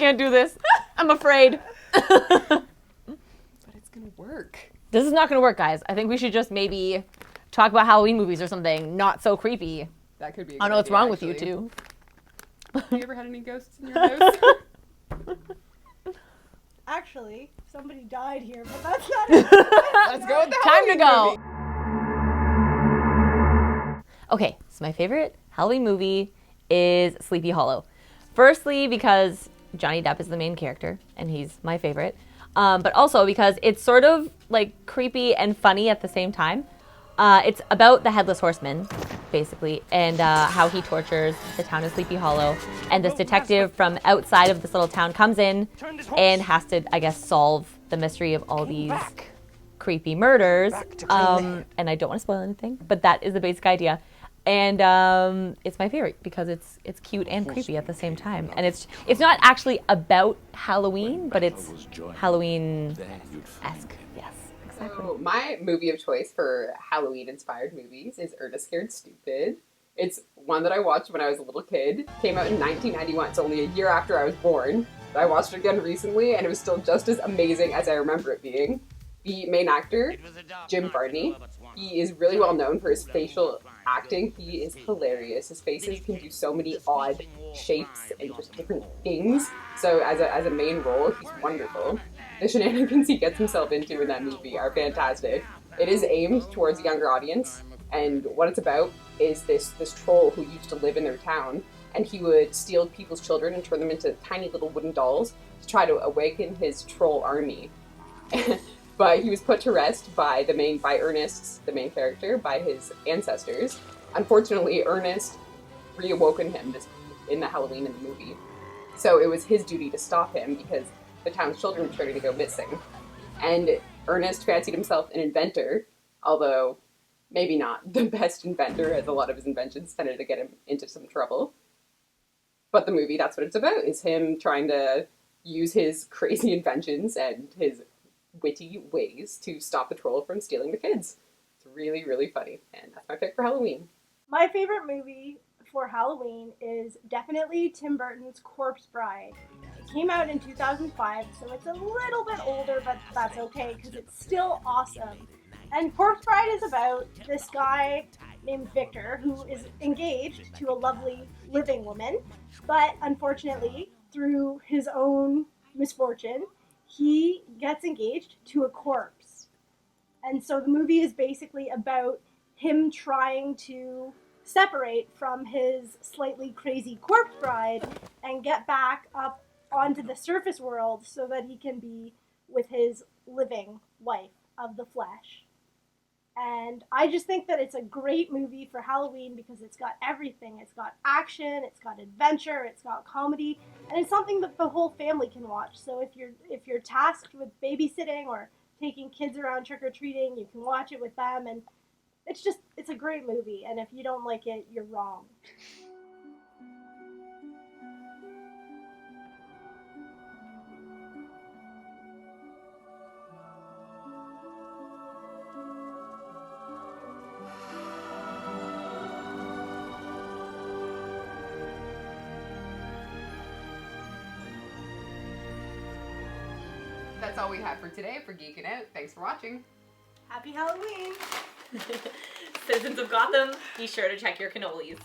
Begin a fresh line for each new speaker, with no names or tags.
can't do this. I'm afraid.
But it's gonna work.
This is not going to work, guys. I think we should just maybe talk about Halloween movies or something not so creepy.
That could be.
I don't know what's wrong with you two.
Have you ever had any ghosts in your house?
Actually, somebody died here, but that's not it.
Let's go with the
Time to
Halloween
go.
movie.
Okay, so my favorite Halloween movie is Sleepy Hollow. Firstly, because Johnny Depp is the main character, and he's my favorite. But also because it's sort of like creepy and funny at the same time. It's about the Headless Horseman, basically, and how he tortures the town of Sleepy Hollow. And this detective from outside of this little town comes in and has to, I guess, solve the mystery of all these creepy murders. And I don't want to spoil anything, but that is the basic idea. And it's my favorite because it's cute and creepy at the same time. And it's not actually about Halloween, but it's Halloween-esque. Yes, exactly.
So my movie of choice for Halloween-inspired movies is Ernest Scared Stupid. It's one that I watched when I was a little kid. Came out in 1991, it's only a year after I was born. But I watched it again recently, and it was still just as amazing as I remember it being. The main actor, Jim Varney, he is really well known for his facial acting. He is hilarious. His faces can do so many odd shapes and just different things. So as a main role, he's wonderful. The shenanigans he gets himself into in that movie are fantastic. It is aimed towards a younger audience, and what it's about is this troll who used to live in their town, and he would steal people's children and turn them into tiny little wooden dolls to try to awaken his troll army. But he was put to rest by Ernest, the main character, by his ancestors. Unfortunately, Ernest reawoken him in the Halloween in the movie. So it was his duty to stop him because the town's children were starting to go missing. And Ernest fancied himself an inventor, although maybe not the best inventor, as a lot of his inventions tended to get him into some trouble. But the movie, that's what it's about, is him trying to use his crazy inventions and his witty ways to stop the troll from stealing the kids. It's really, really funny, and that's my pick for Halloween.
My favorite movie for Halloween is definitely Tim Burton's Corpse Bride. It came out in 2005, so it's a little bit older, but that's okay because it's still awesome. And Corpse Bride is about this guy named Victor who is engaged to a lovely living woman, but unfortunately, through his own misfortune, he gets engaged to a corpse. And so the movie is basically about him trying to separate from his slightly crazy corpse bride and get back up onto the surface world so that he can be with his living wife of the flesh. And I just think that it's a great movie for Halloween because it's got everything. It's got action, it's got adventure, it's got comedy, and it's something that the whole family can watch. So if you're tasked with babysitting or taking kids around trick-or-treating, you can watch it with them, and it's a great movie, and if you don't like it, you're wrong.
That's all we have for today for Geekin Out. Thanks for watching.
Happy Halloween!
Citizens of Gotham, be sure to check your cannolis.